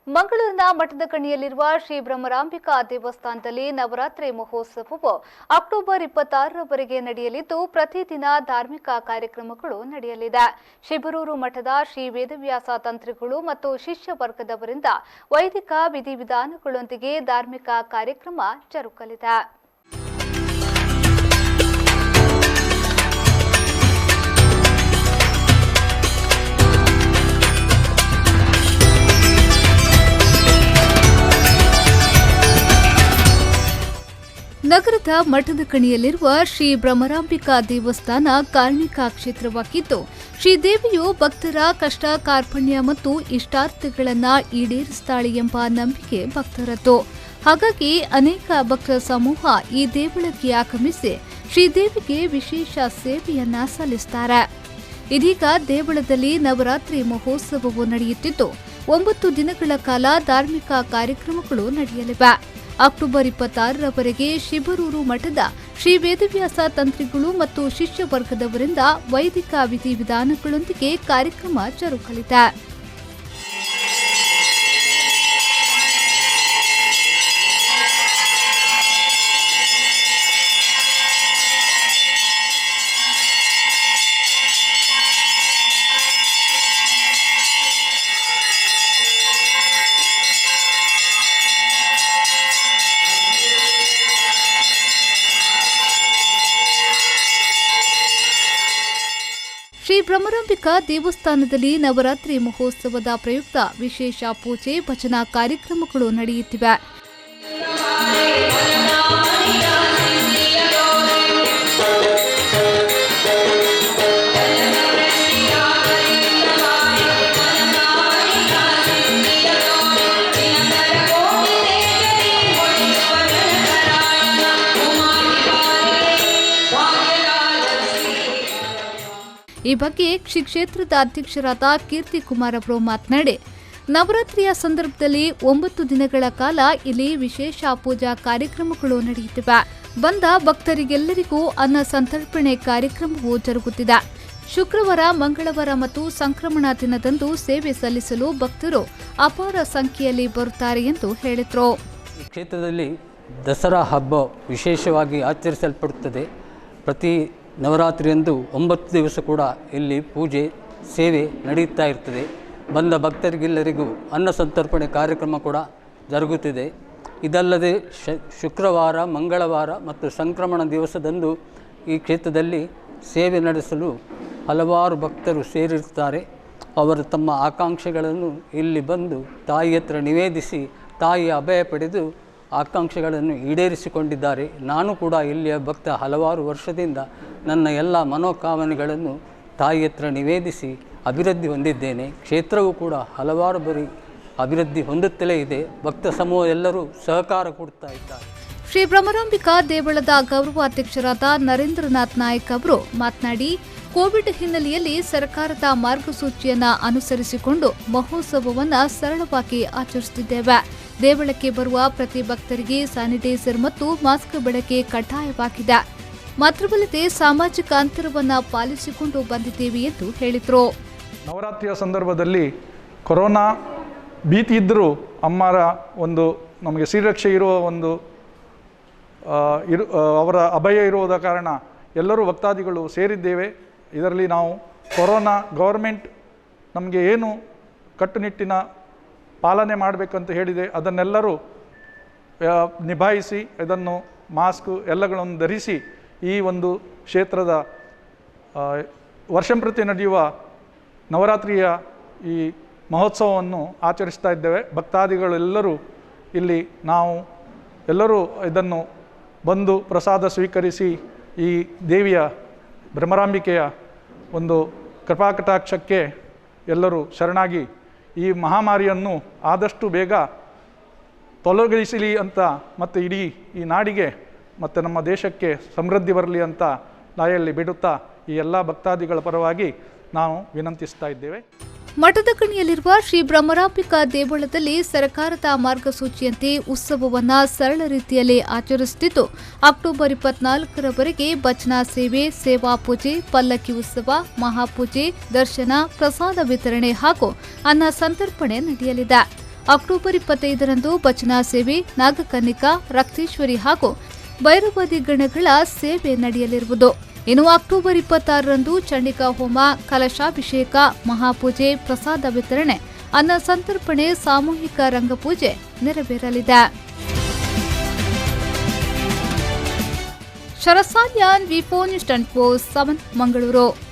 ಮಂಗಳೂರಿನ ಮಠದಕಣಿಯಲ್ಲಿರುವ ಶ್ರೀ ಬ್ರಹ್ಮರಾಂಬಿಕಾ ದೇವಸ್ಥಾನದಲ್ಲಿ ನವರಾತ್ರಿ ಮಹೋತ್ಸವವು ಅಕ್ಟೋಬರ್ 26ರವರೆಗೆ ನಡೆಯಲಿದ್ದು ಪ್ರತಿದಿನ ಧಾರ್ಮಿಕ ಕಾರ್ಯಕ್ರಮಗಳು ನಡೆಯಲಿದೆ. ಶಿಬರೂರು ಮಠದ ಶ್ರೀ ವೇದವ್ಯಾಸ ತಂತ್ರಿಗಳು ಮತ್ತು ಶಿಷ್ಯ ವರ್ಗದವರಿಂದ ವೈದಿಕ ವಿಧಿವಿಧಾನಗಳೊಂದಿಗೆ ಧಾರ್ಮಿಕ ಕಾರ್ಯಕ್ರಮ ಜರುಗಲಿದೆ. ನಗರದ ಮಠದಕಣಿಯಲ್ಲಿರುವ ಶ್ರೀ ಬ್ರಹ್ಮರಾಂಬಿಕಾ ದೇವಸ್ಥಾನ ಕಾರ್ಮಿಕ ಕ್ಷೇತ್ರವಾಗಿದ್ದು, ಶ್ರೀದೇವಿಯು ಭಕ್ತರ ಕಷ್ಟ ಕಾರ್ಪಣ್ಯ ಮತ್ತು ಇಷ್ಟಾರ್ಥಗಳನ್ನು ಈಡೇರಿಸುತ್ತಾಳೆ ಎಂಬ ನಂಬಿಕೆ ಭಕ್ತರದ್ದು. ಹಾಗಾಗಿ ಅನೇಕ ಭಕ್ತರ ಸಮೂಹ ಈ ದೇವಳಕ್ಕೆ ಆಗಮಿಸಿ ಶ್ರೀದೇವಿಗೆ ವಿಶೇಷ ಸೇವೆಯನ್ನ ಸಲ್ಲಿಸುತ್ತಾರೆ. ಇದೀಗ ದೇವಳದಲ್ಲಿ ನವರಾತ್ರಿ ಮಹೋತ್ಸವವು ನಡೆಯುತ್ತಿದ್ದು 9 ದಿನಗಳ ಕಾಲ ಧಾರ್ಮಿಕ ಕಾರ್ಯಕ್ರಮಗಳು ನಡೆಯಲಿವೆ. ಅಕ್ಟೋಬರ್ 26ರವರೆಗೆ ಶಿಬರೂರು ಮಠದ ಶ್ರೀ ವೇದವ್ಯಾಸ ತಂತ್ರಿಗಳು ಮತ್ತು ಶಿಷ್ಯ ವರ್ಗದವರಿಂದ ವೈದಿಕ ವಿಧಿವಿಧಾನಗಳೊಂದಿಗೆ ಕಾರ್ಯಕ್ರಮ ಜರುಗಲಿದೆ. ಶ್ರೀ ಬ್ರಹ್ಮರಾಂಬಿಕಾ ದೇವಸ್ಥಾನದಲ್ಲಿ ನವರಾತ್ರಿ ಮಹೋತ್ಸವದ ಪ್ರಯುಕ್ತ ವಿಶೇಷ ಪೂಜೆ ಭಜನಾ ಕಾರ್ಯಕ್ರಮಗಳು ನಡೆಯುತ್ತಿವೆ. ಈ ಬಗ್ಗೆ ಶ್ರೀ ಕ್ಷೇತ್ರದ ಅಧ್ಯಕ್ಷರಾದ ಕೀರ್ತಿ ಕುಮಾರ್ ಅವರು ಮಾತನಾಡಿ, ನವರಾತ್ರಿಯ ಸಂದರ್ಭದಲ್ಲಿ 9 ದಿನಗಳ ಕಾಲ ಇಲ್ಲಿ ವಿಶೇಷ ಪೂಜಾ ಕಾರ್ಯಕ್ರಮಗಳು ನಡೆಯುತ್ತಿವೆ. ಬಂದ ಭಕ್ತರಿಗೆಲ್ಲರಿಗೂ ಅನ್ನ ಸಂತರ್ಪಣೆ ಕಾರ್ಯಕ್ರಮವೂ ಜರುಗುತ್ತಿದೆ. ಶುಕ್ರವಾರ, ಮಂಗಳವಾರ ಮತ್ತು ಸಂಕ್ರಮಣ ದಿನದಂದು ಸೇವೆ ಸಲ್ಲಿಸಲು ಭಕ್ತರು ಅಪಾರ ಸಂಖ್ಯೆಯಲ್ಲಿ ಬರುತ್ತಾರೆ ಎಂದು ಹೇಳಿದರು. ಈ ಕ್ಷೇತ್ರದಲ್ಲಿ ದಸರಾ ಹಬ್ಬ ವಿಶೇಷವಾಗಿ ಆಚರಿಸಲ್ಪಡುತ್ತದೆ. ಪ್ರತಿ ನವರಾತ್ರಿಯಂದು 9 ದಿವಸ ಕೂಡ ಇಲ್ಲಿ ಪೂಜೆ ಸೇವೆ ನಡೆಯುತ್ತಾ ಇರ್ತದೆ. ಬಂದ ಭಕ್ತರಿಗೆಲ್ಲರಿಗೂ ಅನ್ನ ಸಂತರ್ಪಣೆ ಕಾರ್ಯಕ್ರಮ ಕೂಡ ಜರುಗುತ್ತಿದೆ. ಇದಲ್ಲದೆ ಶುಕ್ರವಾರ, ಮಂಗಳವಾರ ಮತ್ತು ಸಂಕ್ರಮಣ ದಿವಸದಂದು ಈ ಕ್ಷೇತ್ರದಲ್ಲಿ ಸೇವೆ ನಡೆಸಲು ಹಲವಾರು ಭಕ್ತರು ಸೇರಿರುತ್ತಾರೆ. ಅವರು ತಮ್ಮ ಆಕಾಂಕ್ಷೆಗಳನ್ನು ಇಲ್ಲಿ ಬಂದು ತಾಯಿ ಹತ್ರ ನಿವೇದಿಸಿ ತಾಯಿಯ ಅಭಯ ಪಡೆದು ಆಕಾಂಕ್ಷೆಗಳನ್ನು ಈಡೇರಿಸಿಕೊಂಡಿದ್ದಾರೆ. ನಾನು ಕೂಡ ಇಲ್ಲಿಯ ಭಕ್ತ ಹಲವಾರು ವರ್ಷದಿಂದ ನನ್ನ ಎಲ್ಲ ಮನೋಕಾಮನೆಗಳನ್ನು ತಾಯಿ ಹತ್ರ ನಿವೇದಿಸಿ ಅಭಿವೃದ್ಧಿ ಹೊಂದಿದ್ದೇನೆ. ಕ್ಷೇತ್ರವೂ ಕೂಡ ಹಲವಾರು ಬಾರಿ ಅಭಿವೃದ್ಧಿ ಹೊಂದುತ್ತಲೇ ಇದೆ. ಭಕ್ತ ಸಮೂಹ ಎಲ್ಲರೂ ಸಹಕಾರ ಕೊಡ್ತಾ ಇದ್ದಾರೆ. ಶ್ರೀ ಬ್ರಹ್ಮರಾಂಬಿಕಾ ದೇವಳದ ಗೌರವಾಧ್ಯಕ್ಷರಾದ ನರೇಂದ್ರನಾಥ್ ನಾಯಕ್ ಅವರು ಮಾತನಾಡಿ, ಕೋವಿಡ್ ಹಿನ್ನೆಲೆಯಲ್ಲಿ ಸರ್ಕಾರದ ಮಾರ್ಗಸೂಚಿಯನ್ನು ಅನುಸರಿಸಿಕೊಂಡು ಮಹೋತ್ಸವವನ್ನು ಸರಳವಾಗಿ ಆಚರಿಸುತ್ತಿದ್ದೇವೆ. ದೇವಳಕ್ಕೆ ಬರುವ ಪ್ರತಿ ಭಕ್ತರಿಗೆ ಸ್ಯಾನಿಟೈಸರ್ ಮತ್ತು ಮಾಸ್ಕ್ ಬಳಕೆ ಕಡ್ಡಾಯವಾಗಿದೆ. ಮಾತ್ರವಲ್ಲದೆ ಸಾಮಾಜಿಕ ಅಂತರವನ್ನು ಪಾಲಿಸಿಕೊಂಡು ಬಂದಿದ್ದೇವೆ ಎಂದು ಹೇಳಿದರು. ನವರಾತ್ರಿಯ ಸಂದರ್ಭದಲ್ಲಿ ಕೊರೋನಾ ಭೀತಿ ಇದ್ದರೂ ಅಮ್ಮರ ಒಂದು ನಮಗೆ ಶ್ರೀರಕ್ಷೆ ಇರುವ ಒಂದು ಅವರ ಅಭಯ ಇರುವುದ ಕಾರಣ ಎಲ್ಲರೂ ಭಕ್ತಾದಿಗಳು ಸೇರಿದ್ದೇವೆ. ಇದರಲ್ಲಿ ನಾವು ಕೊರೋನಾ ಗೌರ್ಮೆಂಟ್ ನಮಗೆ ಏನು ಕಟ್ಟುನಿಟ್ಟಿನ ಪಾಲನೆ ಮಾಡಬೇಕಂತ ಹೇಳಿದೆ ಅದನ್ನೆಲ್ಲರೂ ನಿಭಾಯಿಸಿ ಇದನ್ನು ಮಾಸ್ಕ್ ಎಲ್ಲಗಳನ್ನು ಧರಿಸಿ ಈ ಒಂದು ಕ್ಷೇತ್ರದ ವರ್ಷಂಪ್ರತಿ ನಡೆಯುವ ನವರಾತ್ರಿಯ ಈ ಮಹೋತ್ಸವವನ್ನು ಆಚರಿಸ್ತಾ ಇದ್ದೇವೆ. ಭಕ್ತಾದಿಗಳೆಲ್ಲರೂ ಇಲ್ಲಿ ನಾವು ಎಲ್ಲರೂ ಇದನ್ನು ಬಂದು ಪ್ರಸಾದ ಸ್ವೀಕರಿಸಿ ಈ ದೇವಿಯ ಬ್ರಹ್ಮರಾಂಬಿಕೆಯ ಒಂದು ಕೃಪಾಕಟಾಕ್ಷಕ್ಕೆ ಎಲ್ಲರೂ ಶರಣಾಗಿ ಈ ಮಹಾಮಾರಿಯನ್ನು ಆದಷ್ಟು ಬೇಗ ತೊಲಗಿಸಲಿ ಅಂತ ಮತ್ತು ಇಡೀ ಈ ನಾಡಿಗೆ ಮತ್ತು ನಮ್ಮ ದೇಶಕ್ಕೆ ಸಮೃದ್ಧಿ ಬರಲಿ ಅಂತ ನಾಯಲ್ಲಿ ಬಿಡುತ್ತಾ ಈ ಎಲ್ಲ ಭಕ್ತಾದಿಗಳ ಪರವಾಗಿ ನಾವು ವಿನಂತಿಸ್ತಾ ಇದ್ದೇವೆ. ಮಠದಕಣಿಯಲ್ಲಿರುವ ಶ್ರೀ ಬ್ರಹ್ಮರಾಂಬಿಕಾ ದೇವಳದಲ್ಲಿ ಸರ್ಕಾರದ ಮಾರ್ಗಸೂಚಿಯಂತೆ ಉತ್ಸವವನ್ನು ಸರಳ ರೀತಿಯಲ್ಲಿ ಆಚರಿಸುತ್ತಿದ್ದು, ಅಕ್ಟೋಬರ್ 24ರವರೆಗೆ ಭಜನಾ ಸೇವೆ, ಸೇವಾ ಪೂಜೆ, ಪಲ್ಲಕ್ಕಿ ಉತ್ಸವ, ಮಹಾಪೂಜೆ, ದರ್ಶನ, ಪ್ರಸಾದ ವಿತರಣೆ ಹಾಗೂ ಅನ್ನ ಸಂತರ್ಪಣೆ ನಡೆಯಲಿದೆ. ಅಕ್ಟೋಬರ್ 25ರಂದು ಭಜನಾ ಸೇವೆ, ನಾಗಕನ್ನಿಕಾ, ರಕ್ತೇಶ್ವರಿ ಹಾಗೂ ಭೈರವಾದಿ ಗಣಗಳ ಸೇವೆ ನಡೆಯಲಿರುವುದು. ಇನ್ನು ಅಕ್ಟೋಬರ್ 26ರಂದು ಚಂಡಿಕಾ ಹೋಮ, ಕಲಶಾಭಿಷೇಕ, ಮಹಾಪೂಜೆ, ಪ್ರಸಾದ ವಿತರಣೆ, ಅನ್ನ ಸಂತರ್ಪಣೆ, ಸಾಮೂಹಿಕ ರಂಗಪೂಜೆ ನೆರವೇರಲಿದೆ. ಶರಸಾಲ್ಯಾನ್, ವಿ4 ನ್ಯೂಸ್ 24/7 ಮಂಗಳೂರು.